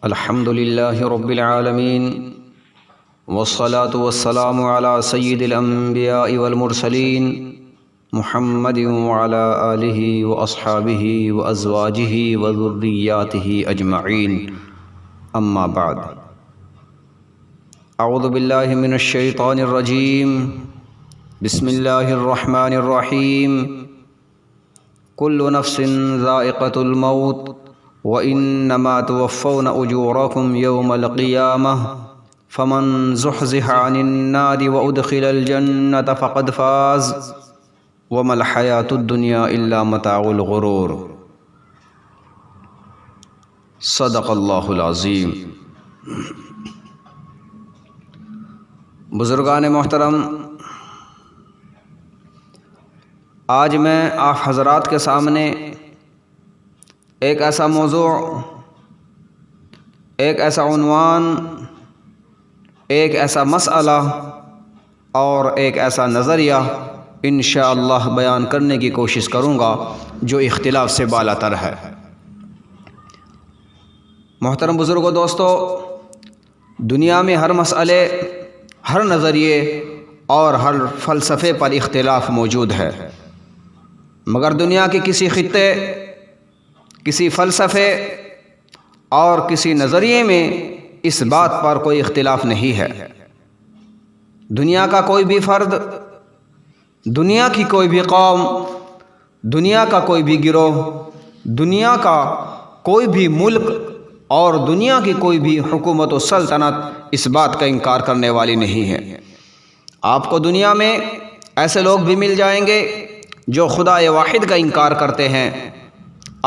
الحمد للہ رب العالمین والصلاة والسلام على سید الانبیاء والمرسلین محمد وعلى آلہ واصحابہ وازواجہ وذریاتہ اجمعین اما بعد اعوذ باللہ من الشیطان الرجیم بسم اللہ الرحمن الرحیم کل نفس ذائقۃ الموت وَإِنَّمَا تُوَفَّوْنَ أُجُورَكُمْ يَوْمَ الْقِيَامَةِ فَمَنْ زُحْزِحَ عَنِ النَّارِ وَأُدْخِلَ الْجَنَّةَ فَقَدْ فَازَ وَمَا الْحَيَاةُ الدُّنْيَا إِلَّا مَتَاعُ الْغُرُورِ۔ صدق اللہ العظیم۔ بزرگان محترم، آج میں آپ حضرات کے سامنے ایک ایسا موضوع، ایک ایسا عنوان، ایک ایسا مسئلہ اور ایک ایسا نظریہ انشاءاللہ بیان کرنے کی کوشش کروں گا جو اختلاف سے بالا تر ہے۔ محترم بزرگوں، دوستو، دنیا میں ہر مسئلے، ہر نظریے اور ہر فلسفے پر اختلاف موجود ہے، مگر دنیا کے کسی خطے، کسی فلسفے اور کسی نظریے میں اس بات پر کوئی اختلاف نہیں ہے۔ دنیا کا کوئی بھی فرد، دنیا کی کوئی بھی قوم، دنیا کا کوئی بھی گروہ، دنیا کا کوئی بھی ملک اور دنیا کی کوئی بھی حکومت و سلطنت اس بات کا انکار کرنے والی نہیں ہے۔ آپ کو دنیا میں ایسے لوگ بھی مل جائیں گے جو خدا واحد کا انکار کرتے ہیں،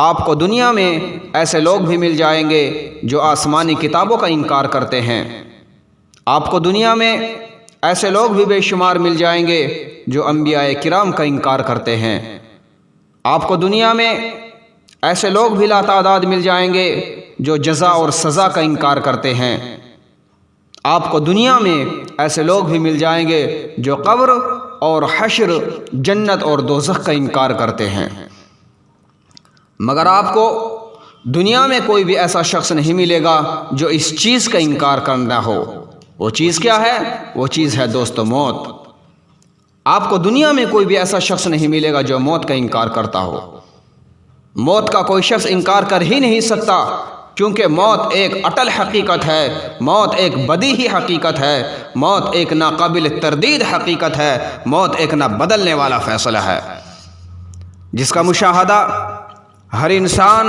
آپ کو دنیا میں ایسے لوگ بھی مل جائیں گے جو آسمانی کتابوں کا انکار کرتے ہیں، آپ کو دنیا میں ایسے لوگ بھی بے شمار مل جائیں گے جو انبیاء کرام کا انکار کرتے ہیں، آپ کو دنیا میں ایسے لوگ بھی لاتعداد مل جائیں گے جو جزا اور سزا کا انکار کرتے ہیں، آپ کو دنیا میں ایسے لوگ بھی مل جائیں گے جو قبر اور حشر، جنت اور دوزخ کا انکار کرتے ہیں، مگر آپ کو دنیا میں کوئی بھی ایسا شخص نہیں ملے گا جو اس چیز کا انکار کرنا ہو۔ وہ چیز کیا ہے؟ وہ چیز ہے دوستو موت۔ آپ کو دنیا میں کوئی بھی ایسا شخص نہیں ملے گا جو موت کا انکار کرتا ہو۔ موت کا کوئی شخص انکار کر ہی نہیں سکتا، کیونکہ موت ایک اٹل حقیقت ہے، موت ایک بدیہی حقیقت ہے، موت ایک ناقابل تردید حقیقت ہے، موت ایک نہ بدلنے والا فیصلہ ہے، جس کا مشاہدہ ہر انسان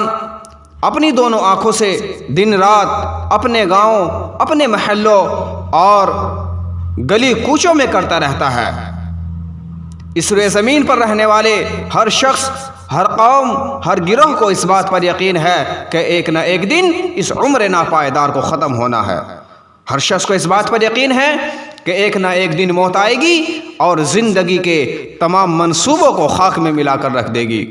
اپنی دونوں آنکھوں سے دن رات اپنے گاؤں، اپنے محلوں اور گلی کوچوں میں کرتا رہتا ہے۔ اس روئے زمین پر رہنے والے ہر شخص، ہر قوم، ہر گروہ کو اس بات پر یقین ہے کہ ایک نہ ایک دن اس عمر ناپائیدار کو ختم ہونا ہے۔ ہر شخص کو اس بات پر یقین ہے کہ ایک نہ ایک دن موت آئے گی اور زندگی کے تمام منصوبوں کو خاک میں ملا کر رکھ دے گی۔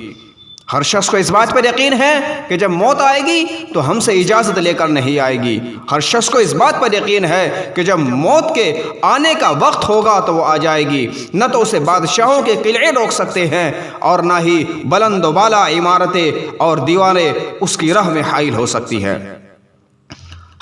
ہر شخص کو اس بات پر یقین ہے کہ جب موت آئے گی تو ہم سے اجازت لے کر نہیں آئے گی۔ ہر شخص کو اس بات پر یقین ہے کہ جب موت کے آنے کا وقت ہوگا تو وہ آ جائے گی، نہ تو اسے بادشاہوں کے قلعے روک سکتے ہیں اور نہ ہی بلند و بالا عمارتیں اور دیواریں اس کی راہ میں حائل ہو سکتی ہیں۔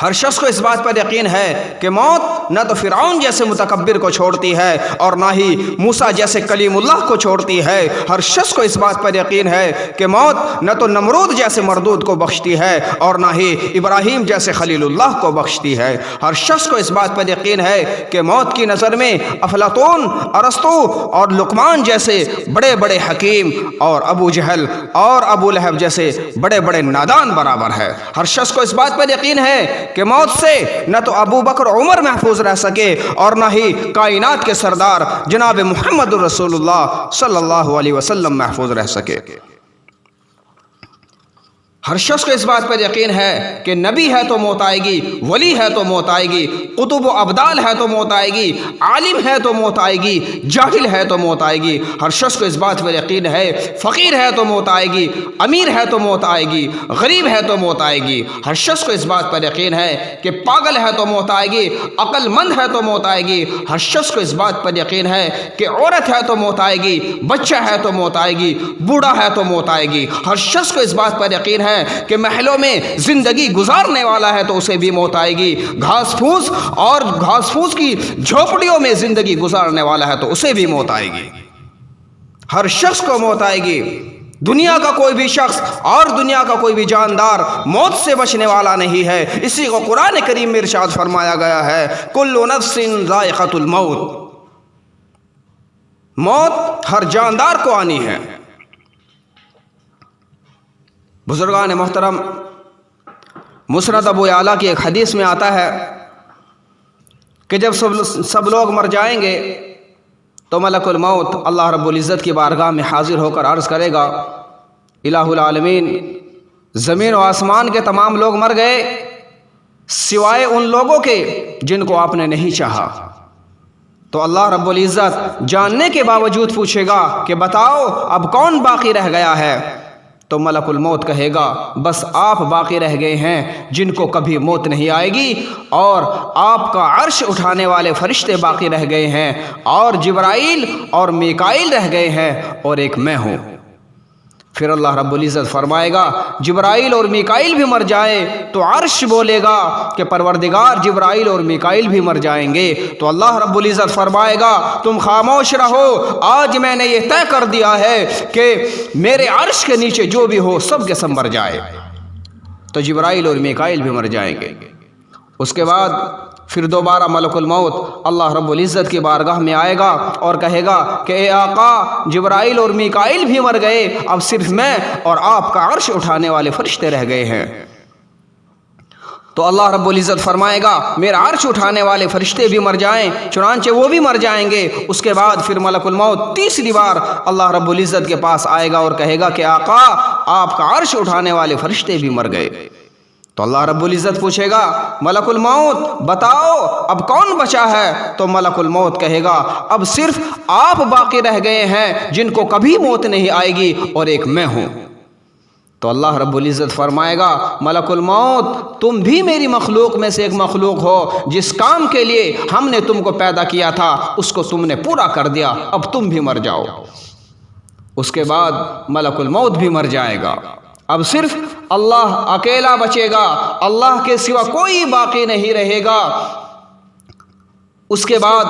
ہر شخص کو اس بات پر یقین ہے کہ موت نہ تو فرعون جیسے متکبر کو چھوڑتی ہے اور نہ ہی موسیٰ جیسے کلیم اللہ کو چھوڑتی ہے۔ ہر شخص کو اس بات پر یقین ہے کہ موت نہ تو نمرود جیسے مردود کو بخشتی ہے اور نہ ہی ابراہیم جیسے خلیل اللہ کو بخشتی ہے۔ ہر شخص کو اس بات پر یقین ہے کہ موت کی نظر میں افلاطون، ارسطو اور لقمان جیسے بڑے بڑے حکیم اور ابو جہل اور ابو لہب جیسے بڑے بڑے نادان برابر ہے۔ ہر شخص کو اس بات پر یقین ہے کہ موت سے نہ تو ابو بکر عمر محفوظ رہ سکے اور نہ ہی کائنات کے سردار جناب محمد رسول اللہ صلی اللہ علیہ وسلم محفوظ رہ سکے۔ ہر شخص کو اس بات پر یقین ہے کہ نبی ہے تو موت آئے گی، ولی ہے تو موت آئے گی، قطب و ابدال ہے تو موت آئے گی، عالم ہے تو موت آئے گی، جاہل ہے تو موت آئے گی۔ ہر شخص کو اس بات پر یقین ہے فقیر ہے تو موت آئے گی، امیر ہے تو موت آئے گی، غریب ہے تو موت آئے گی۔ ہر شخص کو اس بات پر یقین ہے کہ پاگل ہے تو موت آئے گی، عقل مند ہے تو موت آئے گی۔ ہر شخص کو اس بات پر یقین ہے کہ عورت ہے تو موت آئے گی، بچہ ہے تو موت آئے گی، بوڑھا ہے تو موت آئے گی۔ ہر شخص کو اس بات پر یقین ہے ہے کہ محلوں میں زندگی گزارنے والا ہے تو اسے بھی موت آئے گی، گھاس پھوس کی جھوپڑیوں میں زندگی گزارنے والا ہے تو اسے بھی موت آئے گی۔ ہر شخص کو موت آئے گی۔ دنیا کا کوئی بھی شخص اور دنیا کا کوئی بھی جاندار موت سے بچنے والا نہیں ہے۔ اسی کو قرآن کریم میں ارشاد فرمایا گیا ہے، کل نفس ذائقۃ الموت، موت ہر جاندار کو آنی ہے۔ بزرگان محترم، مسند ابو یعلا کی ایک حدیث میں آتا ہے کہ جب سب لوگ مر جائیں گے تو ملک الموت اللہ رب العزت کی بارگاہ میں حاضر ہو کر عرض کرے گا، الہ العالمین، زمین و آسمان کے تمام لوگ مر گئے سوائے ان لوگوں کے جن کو آپ نے نہیں چاہا۔ تو اللہ رب العزت جاننے کے باوجود پوچھے گا کہ بتاؤ اب کون باقی رہ گیا ہے؟ تو ملک الموت کہے گا بس آپ باقی رہ گئے ہیں جن کو کبھی موت نہیں آئے گی، اور آپ کا عرش اٹھانے والے فرشتے باقی رہ گئے ہیں، اور جبرائیل اور میکائیل رہ گئے ہیں، اور ایک میں ہوں۔ پھر اللہ رب العزت فرمائے گا جبرائیل اور میکائیل بھی مر جائیں تو عرش بولے گا کہ پروردگار جبرائیل اور میکائیل بھی مر جائیں گے۔ تو اللہ رب العزت فرمائے گا تم خاموش رہو، آج میں نے یہ طے کر دیا ہے کہ میرے عرش کے نیچے جو بھی ہو سب کے سب مر جائے۔ تو جبرائیل اور میکائیل بھی مر جائیں گے۔ اس کے بعد پھر دوبارہ ملک الموت اللہ رب العزت کی بارگاہ میں آئے گا اور کہے گا کہ اے آقا، جبرائیل اور میکائیل بھی مر گئے، اب صرف میں اور آپ کا عرش اٹھانے والے فرشتے رہ گئے ہیں۔ تو اللہ رب العزت فرمائے گا میرا عرش اٹھانے والے فرشتے بھی مر جائیں، چنانچہ وہ بھی مر جائیں گے۔ اس کے بعد پھر ملک الموت تیسری بار اللہ رب العزت کے پاس آئے گا اور کہے گا کہ آقا، آپ کا عرش اٹھانے والے فرشتے بھی مر گئے۔ تو اللہ رب العزت پوچھے گا ملک الموت بتاؤ اب کون بچا ہے؟ تو ملک الموت کہے گا اب صرف آپ باقی رہ گئے ہیں جن کو کبھی موت نہیں آئے گی، اور ایک میں ہوں۔ تو اللہ رب العزت فرمائے گا ملک الموت تم بھی میری مخلوق میں سے ایک مخلوق ہو، جس کام کے لیے ہم نے تم کو پیدا کیا تھا اس کو تم نے پورا کر دیا، اب تم بھی مر جاؤ۔ اس کے بعد ملک الموت بھی مر جائے گا، اب صرف اللہ اکیلا بچے گا، اللہ کے سوا کوئی باقی نہیں رہے گا۔ اس کے بعد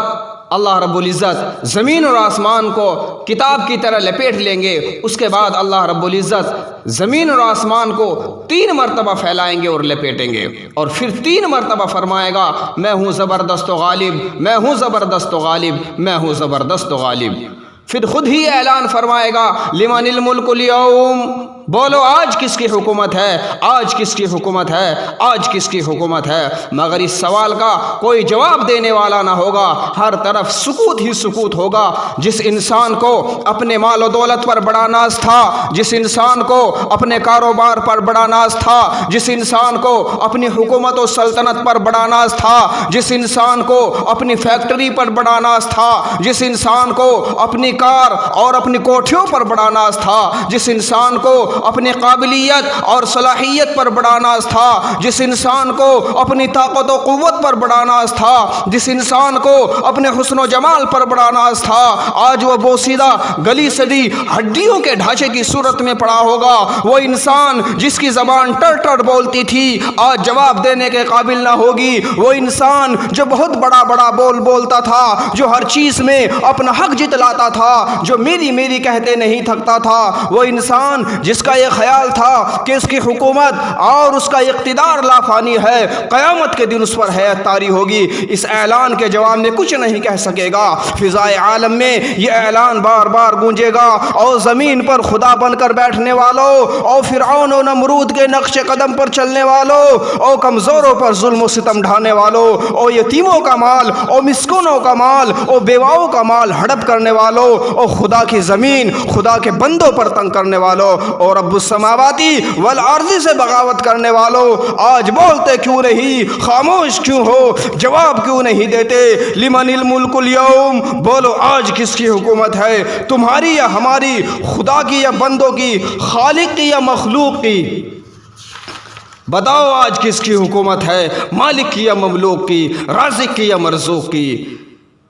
اللہ رب العزت زمین اور آسمان کو کتاب کی طرح لپیٹ لیں گے۔ اس کے بعد اللہ رب العزت زمین اور آسمان کو 3 مرتبہ پھیلائیں گے اور لپیٹیں گے، اور پھر 3 مرتبہ فرمائے گا میں ہوں زبردست و غالب، میں ہوں زبردست و غالب، میں ہوں زبردست و غالب۔ پھر خود ہی اعلان فرمائے گا لمن الملک اليوم، بولو آج کس کی حکومت ہے، آج کس کی حکومت ہے، آج کس کی حکومت ہے۔ مگر اس سوال کا کوئی جواب دینے والا نہ ہوگا، ہر طرف سکوت ہی سکوت ہوگا۔ جس انسان کو اپنے مال و دولت پر بڑا ناز تھا، جس انسان کو اپنے کاروبار پر بڑا ناز تھا، جس انسان کو اپنی حکومت و سلطنت پر بڑا ناز تھا، جس انسان کو اپنی فیکٹری پر بڑا ناز تھا، جس انسان کو اپنی کار اور اپنی کوٹھیوں پر بڑا ناز تھا، جس انسان کو اپنی قابلیت اور صلاحیت پر بڑا ناز تھا، جس انسان کو اپنی طاقت و قوت پر بڑا ناز تھا، جس انسان کو اپنے حسن و جمال پر بڑا ناز تھا، آج وہ بوسیدہ گلی سڑی ہڈیوں کے ڈھانچے کی صورت میں پڑا ہوگا۔ وہ انسان جس کی زبان ٹر ٹر بولتی تھی آج جواب دینے کے قابل نہ ہوگی۔ وہ انسان جو بہت بڑا بڑا بولتا تھا، جو ہر چیز میں اپنا حق جتلاتا تھا، جو میری میری کہتے نہیں تھکتا تھا، وہ انسان جس کا یہ خیال تھا کہ اس کی حکومت اور اس کا اقتدار لافانی ہے، قیامت کے دن اس پر حیات طاری ہوگی، اس اعلان کے جواب میں کچھ نہیں کہہ سکے گا۔ فضائے عالم میں یہ اعلان بار بار گونجے گا، اور زمین پر خدا بن کر بیٹھنے والوں، اور فرعون و نمرود کے نقش قدم پر چلنے والوں، اور کمزوروں پر ظلم و ستم ڈھانے والوں، اور یتیموں کا مال اور مسکینوں کا مال اور بیواؤں کا مال ہڑپ کرنے والوں، اور خدا کی زمین خدا کے بندوں پر تنگ کرنے والوں، اور رب السماواتی والارض سے بغاوت کرنے والوں، آج بولتے کیوں نہیں، خاموش کیوں ہو، جواب کیوں نہیں دیتے؟ لمن الملک اليوم، بولو آج کس کی حکومت ہے، تمہاری یا ہماری، خدا کی یا بندوں کی، خالق کی یا مخلوق کی؟ بتاؤ آج کس کی حکومت ہے، مالک کی یا مملوک کی، رازق کی یا مرزوق کی؟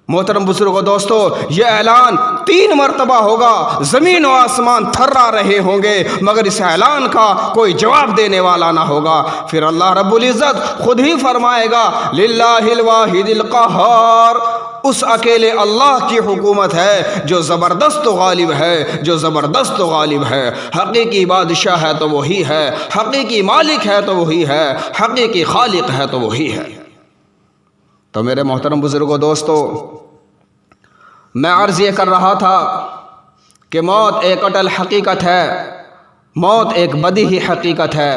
محترم بزرگوں دوستو، یہ اعلان 3 مرتبہ ہوگا، زمین و آسمان تھرا رہے ہوں گے مگر اس اعلان کا کوئی جواب دینے والا نہ ہوگا۔ پھر اللہ رب العزت خود ہی فرمائے گا للہ الواحد القہار، اس اکیلے اللہ کی حکومت ہے جو زبردست و غالب ہے، جو زبردست و غالب ہے۔ حقیقی بادشاہ ہے تو وہی ہے، حقیقی مالک ہے تو وہی ہے، حقیقی خالق ہے تو وہی ہے۔ تو میرے محترم بزرگوں دوستو، میں عرض یہ کر رہا تھا کہ موت ایک اٹل حقیقت ہے، موت ایک بدیہی حقیقت ہے،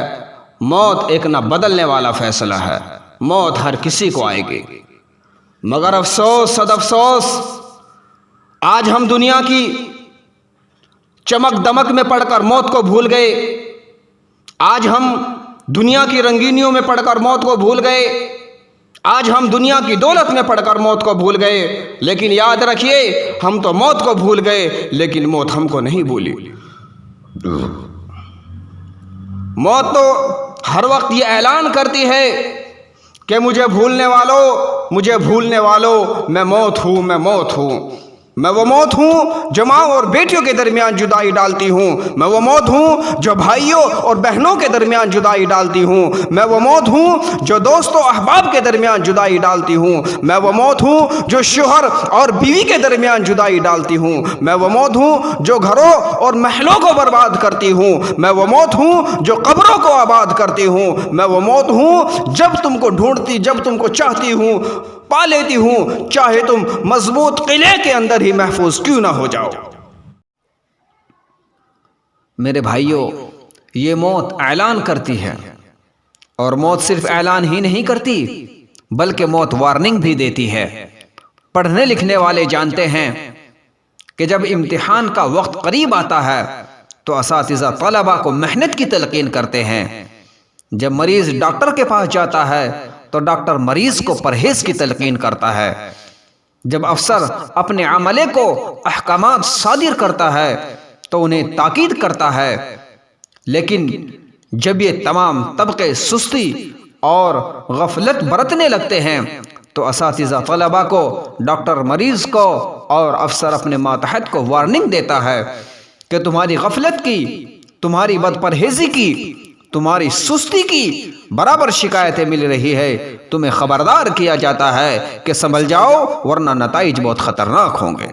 موت ایک نہ بدلنے والا فیصلہ ہے۔ موت ہر کسی کو آئے گی، مگر افسوس صد افسوس، آج ہم دنیا کی چمک دمک میں پڑھ کر موت کو بھول گئے، آج ہم دنیا کی رنگینیوں میں پڑھ کر موت کو بھول گئے، آج ہم دنیا کی دولت میں پڑھ کر موت کو بھول گئے، لیکن یاد رکھیے ہم تو موت کو بھول گئے لیکن موت ہم کو نہیں بھولی۔ موت تو ہر وقت یہ اعلان کرتی ہے کہ مجھے بھولنے والوں، مجھے بھولنے والوں، میں موت ہوں، میں موت ہوں، میں وہ موت ہوں جو ماں اور بیٹیوں کے درمیان جدائی ڈالتی ہوں، میں وہ موت ہوں جو بھائیوں اور بہنوں کے درمیان جدائی ڈالتی ہوں، میں وہ موت ہوں جو دوست و احباب کے درمیان جدائی ڈالتی ہوں، میں وہ موت ہوں جو شوہر اور بیوی کے درمیان جدائی ڈالتی ہوں، میں وہ موت ہوں جو گھروں اور محلوں کو برباد کرتی ہوں، میں وہ موت ہوں جو قبروں کو آباد کرتی ہوں، میں وہ موت ہوں جب تم کو ڈھونڈتی، جب تم کو چاہتی ہوں پا لیتی ہوں، چاہے تم مضبوط قلعے کے اندر ہی محفوظ کیوں نہ ہو جاؤ۔ میرے بھائیوں، یہ موت اعلان کرتی ہے، اور موت صرف اعلان ہی نہیں کرتی بلکہ موت وارننگ بھی دیتی ہے۔ پڑھنے لکھنے والے جانتے ہیں کہ جب امتحان کا وقت قریب آتا ہے تو اساتذہ طلباء کو محنت کی تلقین کرتے ہیں، جب مریض ڈاکٹر کے پاس جاتا ہے تو ڈاکٹر مریض کو پرہیز کی تلقین کرتا ہے، جب افسر اپنے عملے کو احکامات صادر کرتا ہے تو انہیں تاکید کرتا ہے، لیکن جب یہ تمام طبقے سستی اور غفلت برتنے لگتے ہیں تو اساتذہ طلباء کو، ڈاکٹر مریض کو اور افسر اپنے ماتحت کو وارننگ دیتا ہے کہ تمہاری غفلت کی، تمہاری بد پرہیزی کی، تمہاری سستی کی برابر شکایتیں مل رہی ہے، تمہیں خبردار کیا جاتا ہے کہ سنبھل جاؤ ورنہ نتائج بہت خطرناک ہوں گے۔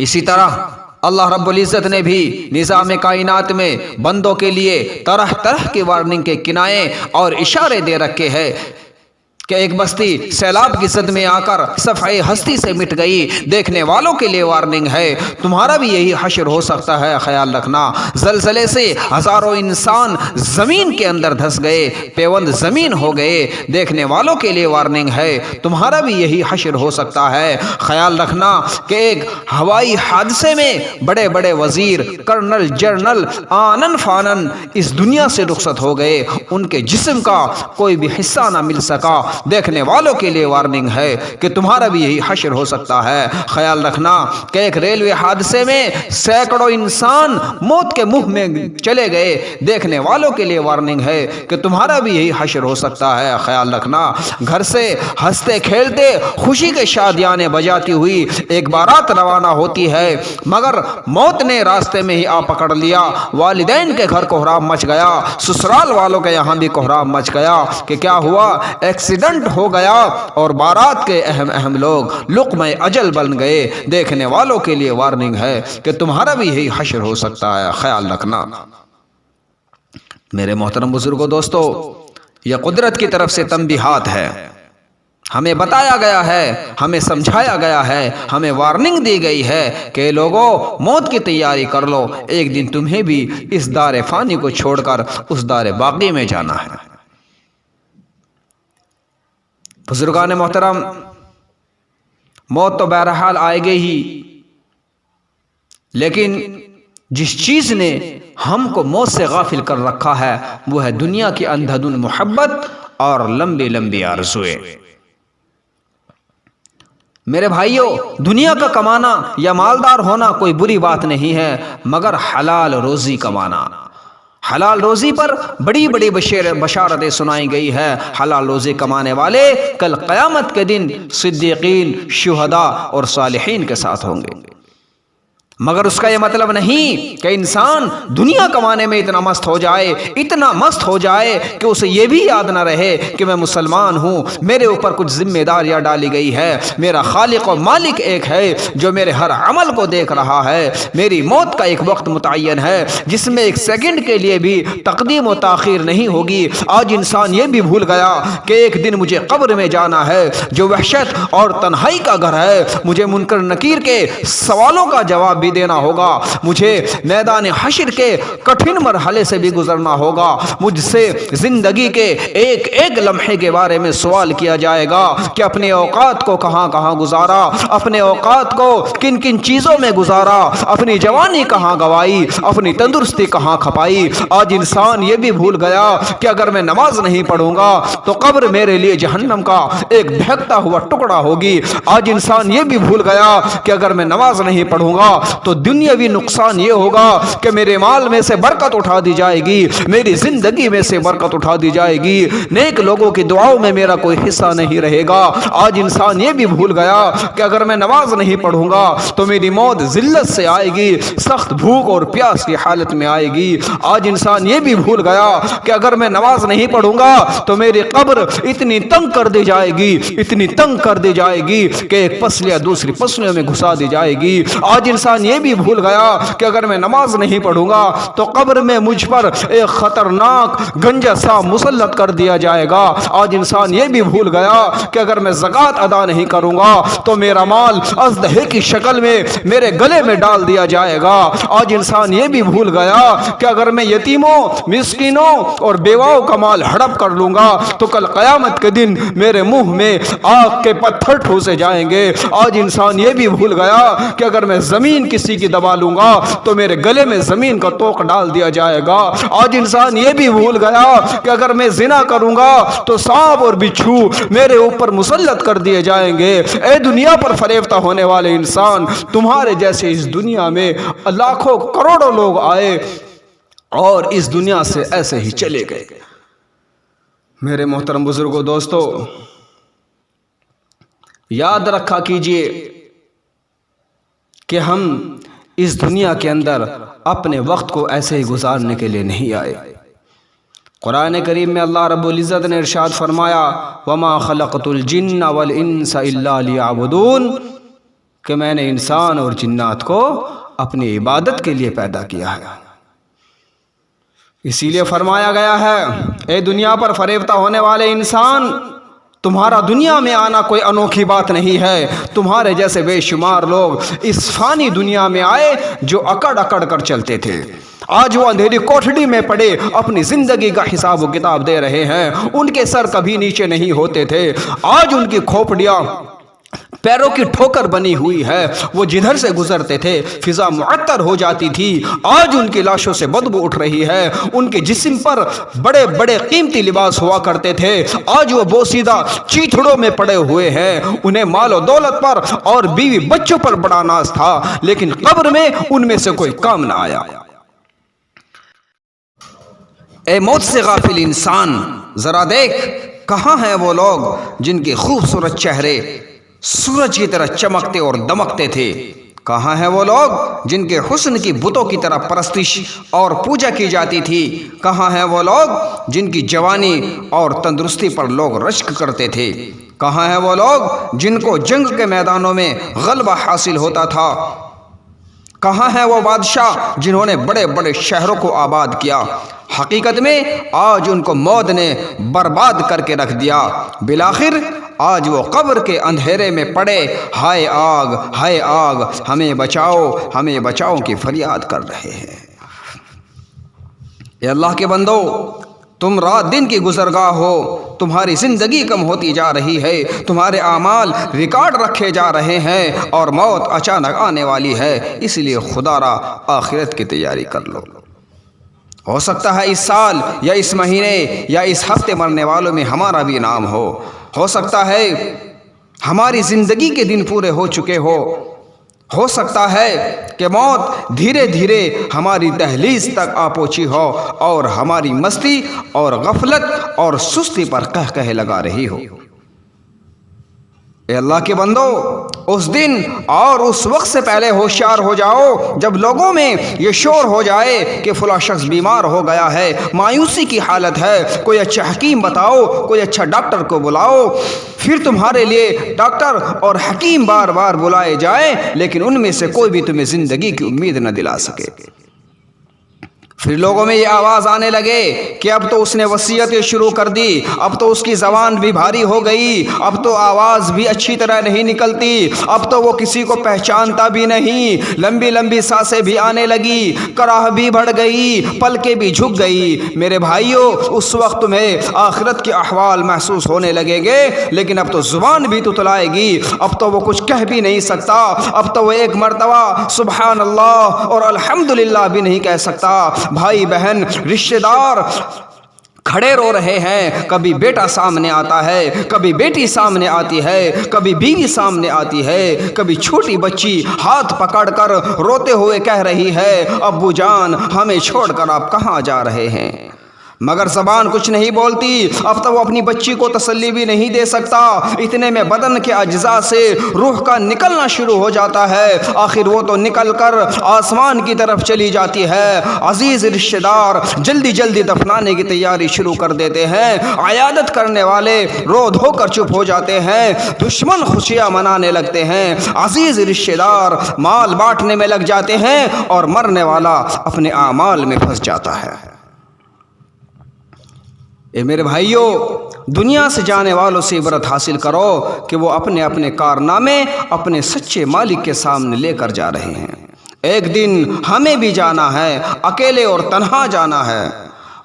اسی طرح اللہ رب العزت نے بھی نظام کائنات میں بندوں کے لیے طرح طرح کی وارننگ کے کنائے اور اشارے دے رکھے ہیں کہ ایک بستی سیلاب کی زد میں آ کر صفحہ ہستی سے مٹ گئی، دیکھنے والوں کے لیے وارننگ ہے، تمہارا بھی یہی حشر ہو سکتا ہے، خیال رکھنا۔ زلزلے سے ہزاروں انسان زمین کے اندر دھس گئے، پیوند زمین ہو گئے، دیکھنے والوں کے لیے وارننگ ہے، تمہارا بھی یہی حشر ہو سکتا ہے، خیال رکھنا کہ ایک ہوائی حادثے میں بڑے بڑے وزیر، کرنل، جنرل آنن فانن اس دنیا سے رخصت ہو گئے، ان کے جسم کا کوئی بھی حصہ نہ مل سکا، دیکھنے والوں کے لیے وارننگ ہے کہ تمہارا بھی یہی حشر ہو سکتا ہے۔ خیال رکھنا کہ ایک ریلوے حادثے میں سینکڑوں انسان موت کے منہ میں چلے گئے، دیکھنے والوں کے لیے وارننگ ہے کہ تمہارا بھی یہی حشر ہو سکتا ہے۔ خیال رکھنا گھر سے ہنستے کھیلتے خوشی کے شادیانے بجاتی ہوئی ایک بارات روانہ ہوتی ہے، مگر موت نے راستے میں ہی آ پکڑ لیا، والدین کے گھر کوہرام مچ گیا، سسرال والوں کے یہاں بھی کوہرام مچ گیا کہ کیا ہوا، ایکسیڈنٹ ہو گیا اور بارات کے اہم لوگ لقمہ اجل بن گئے، دیکھنے والوں کے لیے وارننگ ہے کہ تمہارا بھی یہی حشر ہو سکتا ہے، خیال رکھنا۔ میرے محترم بزرگوں دوستو، یہ قدرت کی طرف سے تنبیہات ہے، ہمیں بتایا گیا ہے، ہمیں سمجھایا گیا ہے، ہمیں وارننگ دی گئی ہے کہ لوگوں موت کی تیاری کر لو، ایک دن تمہیں بھی اس دار فانی کو چھوڑ کر اس دار باقی میں جانا ہے۔ بزرگان محترم، موت تو بہرحال آئے گی ہی، لیکن جس چیز نے ہم کو موت سے غافل کر رکھا ہے وہ ہے دنیا کی اندھدھن محبت اور لمبی لمبی آرزوئیں۔ میرے بھائیوں، دنیا کا کمانا یا مالدار ہونا کوئی بری بات نہیں ہے، مگر حلال روزی کمانا، حلال روزی پر بڑی بڑی بشارتیں سنائی گئی ہے۔ حلال روزی کمانے والے کل قیامت کے دن صدیقین، شہداء اور صالحین کے ساتھ ہوں گے۔ مگر اس کا یہ مطلب نہیں کہ انسان دنیا کمانے میں اتنا مست ہو جائے، اتنا مست ہو جائے کہ اسے یہ بھی یاد نہ رہے کہ میں مسلمان ہوں، میرے اوپر کچھ ذمہ داریاں ڈالی گئی ہے، میرا خالق و مالک ایک ہے جو میرے ہر عمل کو دیکھ رہا ہے، میری موت کا ایک وقت متعین ہے جس میں ایک سیکنڈ کے لیے بھی تقدیم و تاخیر نہیں ہوگی۔ آج انسان یہ بھی بھول گیا کہ ایک دن مجھے قبر میں جانا ہے جو وحشت اور تنہائی کا گھر ہے، مجھے منکر نکیر کے سوالوں کا جواب بھی دینا ہوگا، مجھے میدان حشر کے کٹھن مرحلے سے بھی گزرنا ہوگا، مجھ سے زندگی کے ایک ایک لمحے کے بارے میں سوال کیا جائے گا کہ اپنے اوقات کو کہاں کہاں گزارا، اپنے اوقات کو کن کن چیزوں میں گزارا، اپنی جوانی کہاں گوائی، اپنی تندرستی کہاں کھپائی۔ آج انسان یہ بھی بھول گیا کہ اگر میں نماز نہیں پڑھوں گا تو قبر میرے لیے جہنم کا ایک بہکتا ہوا ٹکڑا ہوگی۔ آج انسان یہ بھی بھول گیا کہ اگر میں نماز نہیں پڑھوں گا تو دنیاوی نقصان یہ ہوگا کہ میرے مال میں سے برکت اٹھا دی جائے گی، میری زندگی میں سے برکت اٹھا دی جائے گی، نیک لوگوں کی دعاؤں میں میرا کوئی حصہ نہیں رہے گا۔ آج انسان یہ بھی بھول گیا کہ اگر میں نماز نہیں پڑھوں گا تو میری موت ذلت سے آئے گی، سخت بھوک اور پیاس کی حالت میں آئے گی۔ آج انسان یہ بھی بھول گیا کہ اگر میں نماز نہیں پڑھوں گا تو میری قبر اتنی تنگ کر دی جائے گی، اتنی تنگ کر دی جائے گی کہ ایک پسلیاں دوسری پسلیوں میں گھسا دی جائے گی۔ آج انسان یہ بھی بھول گیا کہ اگر میں نماز نہیں پڑھوں گا تو قبر میں مجھ پر ایک خطرناک گنجا سا مسلط کر دیا جائے گا۔ آج انسان یہ بھی بھول گیا کہ اگر میں زکوٰۃ ادا نہیں کروں گا تو میرا مال اژدہے کی شکل میں میرے گلے میں ڈال دیا جائے گا۔ آج انسان یہ بھی بھول گیا کہ اگر میں یتیموں، مسکینوں اور بیواؤں کا مال ہڑپ کر لوں گا تو کل قیامت کے دن میرے منہ میں آگ کے پتھر ٹھوسے جائیں گے۔ آج انسان یہ بھی بھول گیا کہ اگر میں زمین کسی کی دبا لوں گا تو میرے گلے میں زمین کا توق ڈال دیا جائے گا۔ آج انسان یہ بھی بھول گیا کہ اگر میں زنا کروں گا تو سانپ اور بچھو میرے اوپر مسلط کر دیے جائیں گے۔ اے دنیا پر فریفتہ ہونے والے انسان، تمہارے جیسے اس دنیا میں لاکھوں کروڑوں لوگ آئے اور اس دنیا سے ایسے ہی چلے گئے۔ میرے محترم بزرگوں، دوستو، یاد رکھا کیجئے کہ ہم اس دنیا کے اندر اپنے وقت کو ایسے ہی گزارنے کے لیے نہیں آئے۔ قرآن کریم میں اللہ رب العزت نے ارشاد فرمایا وَمَا خَلَقْتُ الْجِنَّ وَالْإِنسَ إِلَّا لِيَعْبُدُونَ، کہ میں نے انسان اور جنات کو اپنی عبادت کے لیے پیدا کیا ہے۔ اسی لیے فرمایا گیا ہے اے دنیا پر فریفتہ ہونے والے انسان، تمہارا دنیا میں آنا کوئی انوکھی بات نہیں ہے۔ تمہارے جیسے بے شمار لوگ اس فانی دنیا میں آئے جو اکڑ اکڑ کر چلتے تھے، آج وہ اندھیری کوٹھڑی میں پڑے اپنی زندگی کا حساب و کتاب دے رہے ہیں۔ ان کے سر کبھی نیچے نہیں ہوتے تھے، آج ان کی کھوپڑیاں پیروں کی ٹھوکر بنی ہوئی ہے۔ وہ جدھر سے گزرتے تھے فضا معطر ہو جاتی تھی، آج ان کی لاشوں سے بدبو اٹھ رہی ہے۔ ان کے جسم پر بڑے بڑے قیمتی لباس ہوا کرتے تھے، آج وہ بوسیدہ چیتھڑوں میں پڑے ہوئے ہیں۔ انہیں مال و دولت پر اور بیوی بچوں پر بڑا ناز تھا، لیکن قبر میں ان میں سے کوئی کام نہ آیا۔ اے موت سے غافل انسان، ذرا دیکھ کہاں ہیں وہ لوگ جن کے خوبصورت چہرے سورج کی طرح چمکتے اور دمکتے تھے؟ کہاں ہیں وہ لوگ جن کے حسن کی بتوں کی طرح پرستش اور پوجا کی جاتی تھی؟ کہاں ہیں وہ لوگ جن کی جوانی اور تندرستی پر لوگ رشک کرتے تھے؟ کہاں ہیں وہ لوگ جن کو جنگ کے میدانوں میں غلبہ حاصل ہوتا تھا؟ کہاں ہیں وہ بادشاہ جنہوں نے بڑے بڑے شہروں کو آباد کیا؟ حقیقت میں آج ان کو موت نے برباد کر کے رکھ دیا۔ بالآخر آج وہ قبر کے اندھیرے میں پڑے ہائے آگ ہائے آگ ہمیں بچاؤ ہمیں بچاؤ کی فریاد کر رہے ہیں۔ اے اللہ کے بندو، تم رات دن کی گزرگاہ ہو، تمہاری زندگی کم ہوتی جا رہی ہے، تمہارے اعمال ریکارڈ رکھے جا رہے ہیں اور موت اچانک آنے والی ہے۔ اس لیے خدا را آخرت کی تیاری کر لو۔ ہو سکتا ہے اس سال یا اس مہینے یا اس ہفتے مرنے والوں میں ہمارا بھی نام ہو سکتا ہے ہماری زندگی کے دن پورے ہو چکے ہو، ہو سکتا ہے کہ موت دھیرے دھیرے ہماری دہلیز تک آ پہنچی ہو اور ہماری مستی اور غفلت اور سستی پر قہقہے لگا رہی ہو۔ اے اللہ کے بندو، اس دن اور اس وقت سے پہلے ہوشیار ہو جاؤ جب لوگوں میں یہ شور ہو جائے کہ فلاں شخص بیمار ہو گیا ہے، مایوسی کی حالت ہے، کوئی اچھا حکیم بتاؤ، کوئی اچھا ڈاکٹر کو بلاؤ۔ پھر تمہارے لیے ڈاکٹر اور حکیم بار بار بلائے جائیں، لیکن ان میں سے کوئی بھی تمہیں زندگی کی امید نہ دلا سکے۔ پھر لوگوں میں یہ آواز آنے لگے کہ اب تو اس نے وصیتیں شروع کر دی، اب تو اس کی زبان بھی بھاری ہو گئی، اب تو آواز بھی اچھی طرح نہیں نکلتی، اب تو وہ کسی کو پہچانتا بھی نہیں، لمبی لمبی سانسیں بھی آنے لگی، کراہ بھی بڑھ گئی، پلکیں بھی جھک گئی۔ میرے بھائیوں، اس وقت تمہیں آخرت کے احوال محسوس ہونے لگیں گے، لیکن اب تو زبان بھی تتلائے گی، اب تو وہ کچھ کہہ بھی نہیں سکتا، اب تو وہ ایک مرتبہ سبحان اللہ اور الحمدللہ بھی نہیں کہہ سکتا۔ بھائی بہن رشتہ دار کھڑے رو رہے ہیں، کبھی بیٹا سامنے آتا ہے، کبھی بیٹی سامنے آتی ہے، کبھی بیوی سامنے آتی ہے، کبھی چھوٹی بچی ہاتھ پکڑ کر روتے ہوئے کہہ رہی ہے ابو جان ہمیں چھوڑ کر آپ کہاں جا رہے ہیں، مگر زبان کچھ نہیں بولتی۔ اب تو وہ اپنی بچی کو تسلی بھی نہیں دے سکتا، اتنے میں بدن کے اجزاء سے روح کا نکلنا شروع ہو جاتا ہے، آخر وہ تو نکل کر آسمان کی طرف چلی جاتی ہے۔ عزیز رشتہ دار جلدی جلدی دفنانے کی تیاری شروع کر دیتے ہیں، عیادت کرنے والے رو دھو کر چپ ہو جاتے ہیں، دشمن خوشیاں منانے لگتے ہیں، عزیز رشتہ دار مال بانٹنے میں لگ جاتے ہیں، اور مرنے والا اپنے اعمال میں پھنس جاتا ہے۔ اے میرے بھائیوں، دنیا سے جانے والوں سے عبرت حاصل کرو کہ وہ اپنے اپنے کارنامے اپنے سچے مالک کے سامنے لے کر جا رہے ہیں۔ ایک دن ہمیں بھی جانا ہے، اکیلے اور تنہا جانا ہے۔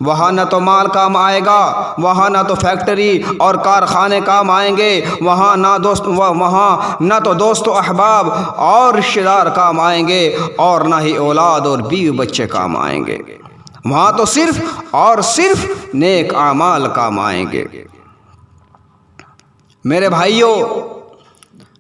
وہاں نہ تو مال کام آئے گا، وہاں نہ تو فیکٹری اور کارخانے کام آئیں گے، وہاں نہ تو دوست و احباب اور رشتہ دار کام آئیں گے، اور نہ ہی اولاد اور بیوی بچے کام آئیں گے۔ وہاں تو صرف اور صرف نیک اعمال کام آئیں گے۔ میرے بھائیوں،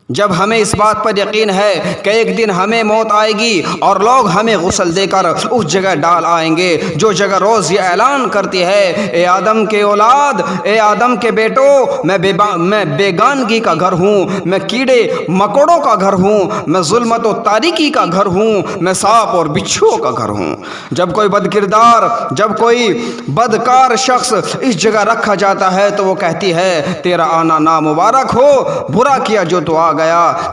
جب ہمیں اس بات پر یقین ہے کہ ایک دن ہمیں موت آئے گی اور لوگ ہمیں غسل دے کر اس جگہ ڈال آئیں گے جو جگہ روز یہ اعلان کرتی ہے اے آدم کے اولاد، اے آدم کے بیٹو، میں بیگانگی کا گھر ہوں، میں کیڑے مکوڑوں کا گھر ہوں، میں ظلمت و تاریکی کا گھر ہوں، میں سانپ اور بچھوؤں کا گھر ہوں۔ جب کوئی بد کردار، جب کوئی بدکار شخص اس جگہ رکھا جاتا ہے تو وہ کہتی ہے تیرا آنا نامبارک ہو، برا کیا جو تو آ گیا۔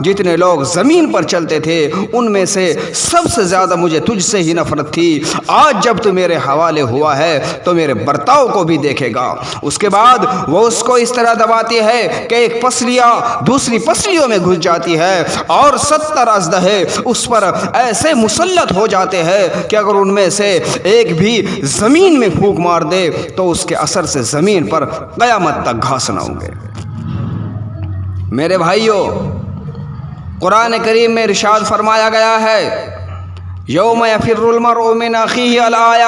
جتنے لوگ زمین پر چلتے تھے ان میں سے سب سے زیادہ مجھے تجھ سے ہی نفرت تھی، آج جب تو میرے حوالے ہوا ہے تو میرے برتاؤ کو بھی دیکھے گا۔ اس کے بعد وہ اس کو اس طرح دباتی ہے کہ ایک پسلیاں دوسری پسلیوں میں گھس جاتی ہے، اور 70 اژدہے اس پر ایسے مسلط ہو جاتے ہیں کہ اگر ان میں سے ایک بھی زمین میں پھونک مار دے تو اس کے اثر سے زمین پر قیامت تک گھاس نہ اگے۔ میرے بھائیوں، قرآن کریم میں ارشاد فرمایا گیا ہے یوم یفر المرء من اخیہ الآیہ،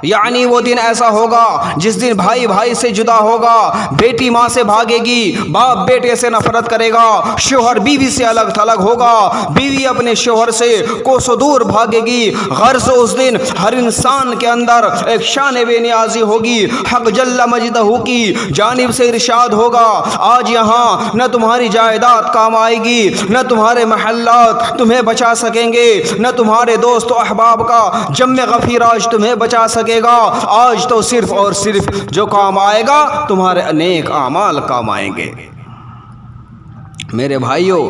یعنی وہ دن ایسا ہوگا جس دن بھائی بھائی سے جدا ہوگا، بیٹی ماں سے بھاگے گی، باپ بیٹے سے نفرت کرے گا، شوہر بیوی سے الگ تھلگ ہوگا، بیوی اپنے شوہر سے کوسوں دور بھاگے گی۔ غرض اس دن ہر انسان کے اندر ایک شان بے نیازی ہوگی۔ حق جل مجدہ کی جانب سے ارشاد ہوگا آج یہاں نہ تمہاری جائیداد کام آئے گی، نہ تمہارے محلات تمہیں بچا سکیں گے، نہ تمہارے دوست و احباب کا جمع غفیر آج تمہیں بچا سکے گا۔ آج تو صرف اور صرف جو کام آئے گا تمہارے نیک اعمال کام آئیں گے۔ میرے بھائیوں،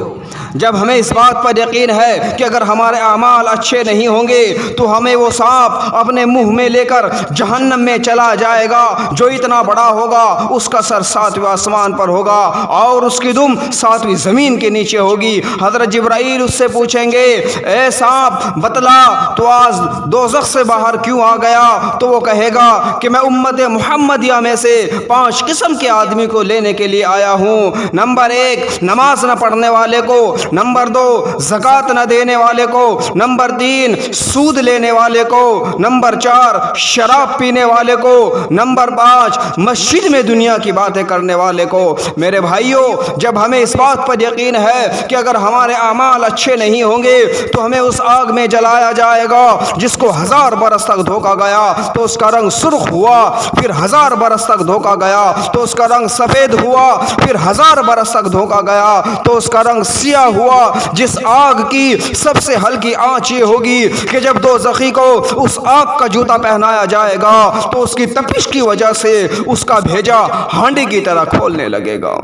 جب ہمیں اس بات پر یقین ہے کہ اگر ہمارے اعمال اچھے نہیں ہوں گے تو ہمیں وہ سانپ اپنے منہ میں لے کر جہنم میں چلا جائے گا جو اتنا بڑا ہوگا، اس کا سر 7ویں آسمان پر ہوگا اور اس کی دم 7ویں زمین کے نیچے ہوگی۔ حضرت جبرائیل اس سے پوچھیں گے اے سانپ بتلا تو آج دوزخ سے باہر کیوں آ گیا؟ تو وہ کہے گا کہ میں امت محمدیہ میں سے 5 قسم کے آدمی کو لینے کے لیے آیا ہوں۔ نمبر 1 نماز نماز نہ پڑھنے والے کو، نمبر 2 زکوٰۃ نہ دینے والے کو، نمبر 3 سود لینے والے کو، نمبر 4 شراب پینے والے کو، نمبر 5 مسجد میں دنیا کی باتیں کرنے والے کو۔ میرے بھائیوں، جب ہمیں اس بات پر یقین ہے کہ اگر ہمارے اعمال اچھے نہیں ہوں گے تو ہمیں اس آگ میں جلایا جائے گا جس کو 1000 برس تک دھوکا گیا تو اس کا رنگ سرخ ہوا، پھر 1000 برس تک دھوکا گیا تو اس کا رنگ سفید ہوا، پھر 1000 برس تک دھوکا گیا تو اس کا رنگ سیاہ ہوا۔ جس آگ کی سب سے ہلکی آنچ یہ ہوگی کہ جب دوزخی کو اس آگ کا جوتا پہنایا جائے گا تو اس کی تپش کی وجہ سے اس کا بھیجا ہانڈی کی طرح کھولنے لگے گا۔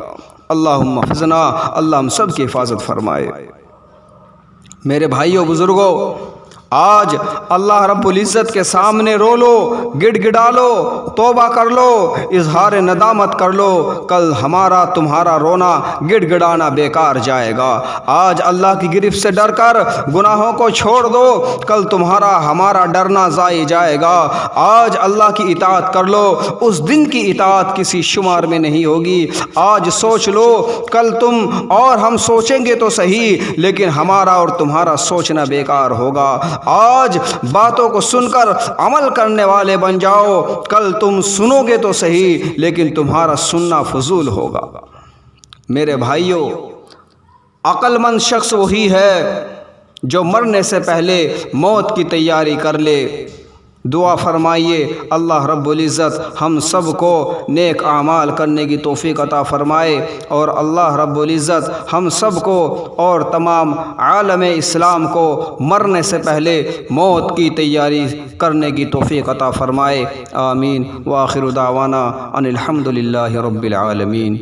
اللہم احفظنا، اللہ ہم سب کی حفاظت فرمائے۔ میرے بھائیوں بزرگوں، آج اللہ رب العزت کے سامنے رو لو، گڑ گڑا لو، توبہ کر لو، اظہار ندامت کر لو، کل ہمارا تمہارا رونا گڑ گڑانا بیکار جائے گا۔ آج اللہ کی گرفت سے ڈر کر گناہوں کو چھوڑ دو، کل تمہارا ہمارا ڈرنا ضائع جائے گا۔ آج اللہ کی اطاعت کر لو، اس دن کی اطاعت کسی شمار میں نہیں ہوگی۔ آج سوچ لو، کل تم اور ہم سوچیں گے تو صحیح لیکن ہمارا اور تمہارا سوچنا بیکار ہوگا۔ آج باتوں کو سن کر عمل کرنے والے بن جاؤ، کل تم سنو گے تو صحیح لیکن تمہارا سننا فضول ہوگا۔ میرے بھائیوں، عقل مند شخص وہی ہے جو مرنے سے پہلے موت کی تیاری کر لے۔ دعا فرمائیے اللہ رب العزت ہم سب کو نیک اعمال کرنے کی توفیق عطا فرمائے، اور اللہ رب العزت ہم سب کو اور تمام عالم اسلام کو مرنے سے پہلے موت کی تیاری کرنے کی توفیق عطا فرمائے۔ آمین۔ وآخر دعوانا ان الحمد للہ رب العالمین۔